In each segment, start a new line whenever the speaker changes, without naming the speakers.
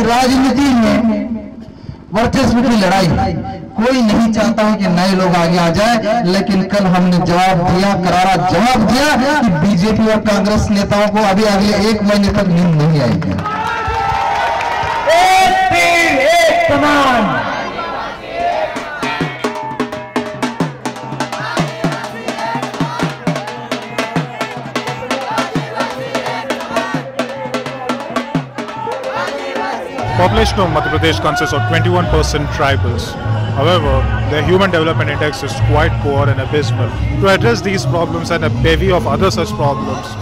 कि राजनीति में वर्चस्व की लड़ाई कोई नहीं चाहता है कि नए लोग आगे आ जाए, लेकिन कल हमने जवाब दिया, करारा जवाब दिया कि बीजेपी और कांग्रेस नेताओं को अभी अगले 1 महीने तक नींद नहीं आएगी।
एक तीर एक कमान।
Population of Madhya Pradesh consists of 21% tribals. However, their human development index is quite poor and abysmal. To address these problems and a bevy of other such problems,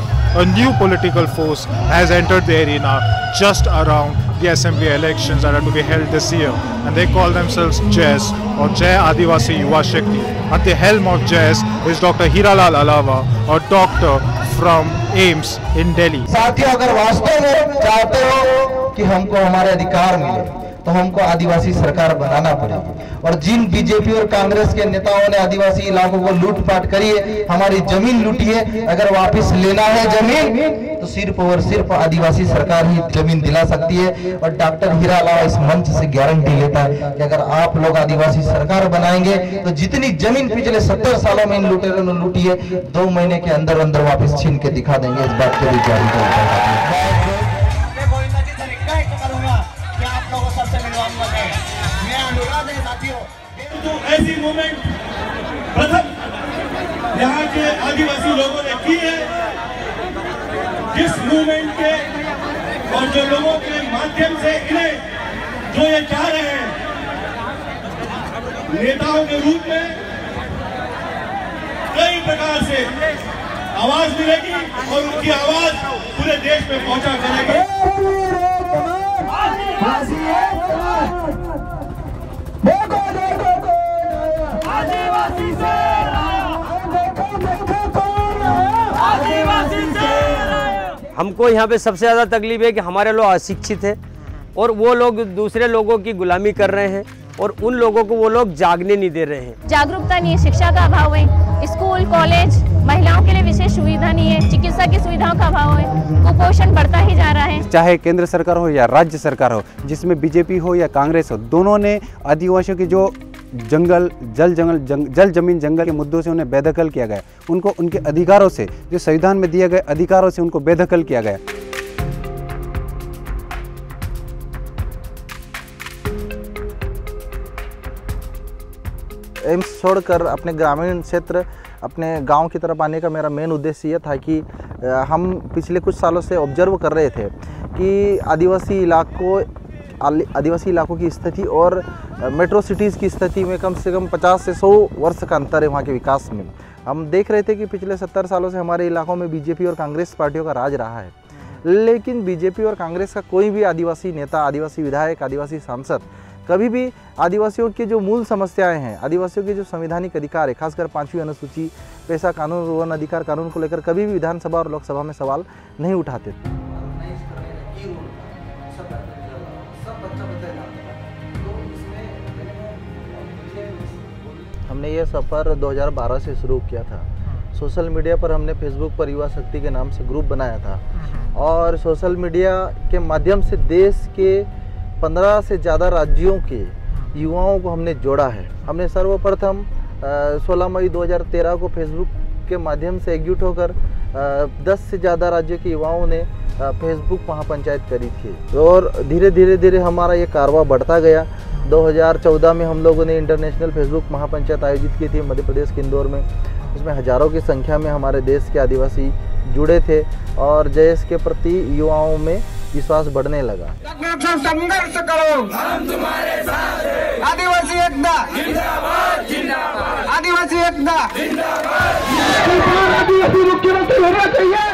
a new political force has entered the arena just around the assembly elections that are to be held this year, and they call themselves JAS or Jai Adivasi Yuva Shakti. At the helm of JAS is Dr. Hiralal Alawa, a doctor from AIIMS in Delhi.
साथियों, अगर वास्तव में चाहते हो कि हमको हमारे अधिकार मिले तो हमको आदिवासी सरकार बनाना पड़ेगी। और जिन बीजेपी और कांग्रेस के नेताओं ने आदिवासी इलाकों को लूटपाट करी है, हमारी जमीन लूटी है, अगर वापस लेना है जमीन तो सिर्फ और सिर्फ आदिवासी सरकार ही जमीन दिला सकती है। और डॉक्टर हीरालाल इस मंच से गारंटी लेता है कि अगर आप लोग आदिवासी सरकार बनाएंगे तो जितनी जमीन पिछले 70 सालों में इन लुटेरों ने लूटी है, 2 महीने के अंदर अंदर वापस छीन के दिखा देंगे। इस बात को भी गारंटी देता है।
तो ऐसी मूवमेंट प्रथम यहाँ के आदिवासी लोगों ने की है, जिस मूवमेंट के और जो लोगों के माध्यम से इन्हें जो ये चाह रहे हैं नेताओं के रूप में कई प्रकार से आवाज मिलेगी और उनकी आवाज पूरे देश में पहुंचा करेगी।
हमको यहाँ पे सबसे ज़्यादा तकलीफ है कि हमारे लोग अशिक्षित हैं और वो लोग दूसरे लोगों की गुलामी कर रहे हैं और उन लोगों को वो लोग जागने नहीं दे रहे हैं।
जागरूकता नहीं है, शिक्षा का अभाव है, स्कूल कॉलेज महिलाओं के लिए विशेष सुविधा नहीं है, चिकित्सा की सुविधाओं का अभाव है, कुपोषण बढ़ता ही जा रहा है।
चाहे केंद्र सरकार हो या राज्य सरकार हो, जिसमें बीजेपी हो या कांग्रेस हो, दोनों ने आदिवासियों की जो जल जमीन जंगल के मुद्दों से उन्हें बेदखल किया गया, उनको उनके अधिकारों से, जो संविधान में दिए गए अधिकारों से उनको बेदखल किया गया।
एम्स छोड़कर अपने ग्रामीण क्षेत्र, अपने गांव की तरफ आने का मेरा मेन उद्देश्य ये था कि हम पिछले कुछ सालों से ऑब्जर्व कर रहे थे कि आदिवासी इलाकों की स्थिति और मेट्रो सिटीज़ की स्थिति में कम से कम 50 से 100 वर्ष का अंतर है वहाँ के विकास में। हम देख रहे थे कि पिछले 70 सालों से हमारे इलाकों में बीजेपी और कांग्रेस पार्टियों का राज रहा है, लेकिन बीजेपी और कांग्रेस का कोई भी आदिवासी नेता, आदिवासी विधायक, आदिवासी सांसद कभी भी आदिवासियों की जो मूल समस्याएं हैं, आदिवासियों के जो संवैधानिक अधिकार है, खासकर 5वीं अनुसूची, पेशा कानून, वन अधिकार कानून को लेकर कभी भी विधानसभा और लोकसभा में सवाल नहीं उठाते। हमने ये सफ़र 2012 से शुरू किया था। सोशल मीडिया पर हमने फेसबुक पर युवा शक्ति के नाम से ग्रुप बनाया था और सोशल मीडिया के माध्यम से देश के 15 से ज़्यादा राज्यों के युवाओं को हमने जोड़ा है। हमने सर्वप्रथम 16 मई 2013 को फेसबुक के माध्यम से एकजुट होकर 10 से ज़्यादा राज्यों के युवाओं ने फेसबुक महापंचायत करी थी और धीरे धीरे हमारा ये कारवां बढ़ता गया। 2014 में हम लोगों ने इंटरनेशनल फेसबुक महापंचायत आयोजित की थी मध्य प्रदेश के इंदौर में। इसमें हज़ारों की संख्या में हमारे देश के आदिवासी जुड़े थे और देश के प्रति युवाओं में विश्वास बढ़ने लगा।
संघर्ष करो, हम तुम्हारे साथ हैं। आदिवासी एकता जिंदाबाद, जिंदाबाद। आदिवासी एकता जिंदाबाद, जिंदाबाद। आदिवासी मुख्यमंत्री होना चाहिए।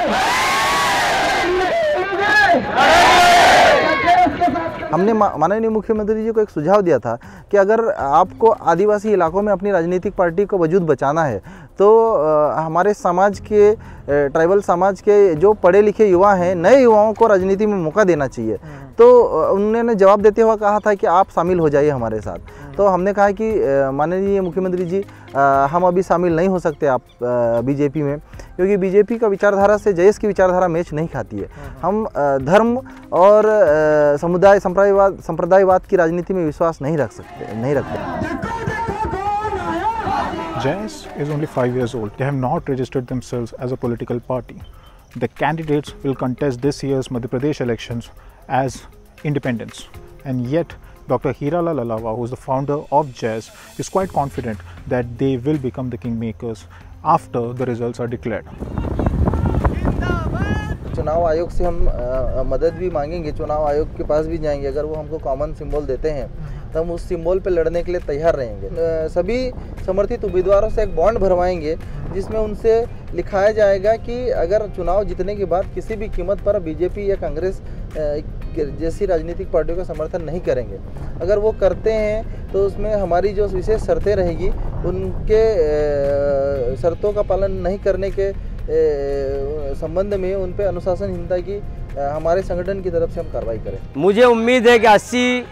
हमने माननीय मुख्यमंत्री जी को एक सुझाव दिया था कि अगर आपको आदिवासी इलाकों में अपनी राजनीतिक पार्टी को वजूद बचाना है तो हमारे समाज के, ट्राइबल समाज के जो पढ़े लिखे युवा हैं, नए युवाओं को राजनीति में मौका देना चाहिए। तो उन्होंने जवाब देते हुए कहा था कि आप शामिल हो जाइए हमारे साथ। तो हमने कहा कि माननीय मुख्यमंत्री जी, हम अभी शामिल नहीं हो सकते आप बीजेपी में, क्योंकि बीजेपी का विचारधारा से जयेश की विचारधारा मैच नहीं खाती है। हम धर्म और संप्रदायवाद की राजनीति में विश्वास नहीं रखते।
JS is only 5 years old. They have not registered themselves as a political party. The candidates will contest this year's Madhya Pradesh elections as independents. And yet, Dr. Hiralal Alawa, who is the founder of JS, is quite confident that they will become the kingmakers after the results are declared.
चुनाव आयोग से हम मदद भी मांगेंगे, चुनाव आयोग के पास भी जाएंगे। अगर वो हमको कॉमन सिंबल देते हैं तो हम उस सिंबल पे लड़ने के लिए तैयार रहेंगे। सभी समर्थित उम्मीदवारों से एक बॉन्ड भरवाएंगे जिसमें उनसे लिखाया जाएगा कि अगर चुनाव जीतने के बाद किसी भी कीमत पर बीजेपी या कांग्रेस जैसी राजनीतिक पार्टियों का समर्थन नहीं करेंगे। अगर वो करते हैं तो उसमें हमारी जो विशेष शर्तें रहेगी, उनके शर्तों का पालन नहीं करने के संबंध में उन पे अनुशासनहीनता की हमारे संगठन की तरफ से हम कार्रवाई करें।
मुझे उम्मीद है कि 80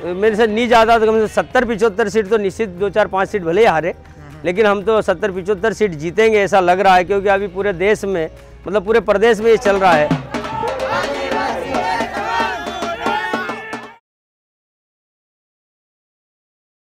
मेरे से नहीं ज़्यादा तो कम से 70-75 सीट तो निश्चित 2-4-5 सीट भले ही हारे, लेकिन हम तो 70-75 सीट जीतेंगे ऐसा लग रहा है, क्योंकि अभी पूरे देश में मतलब पूरे प्रदेश में ये चल रहा है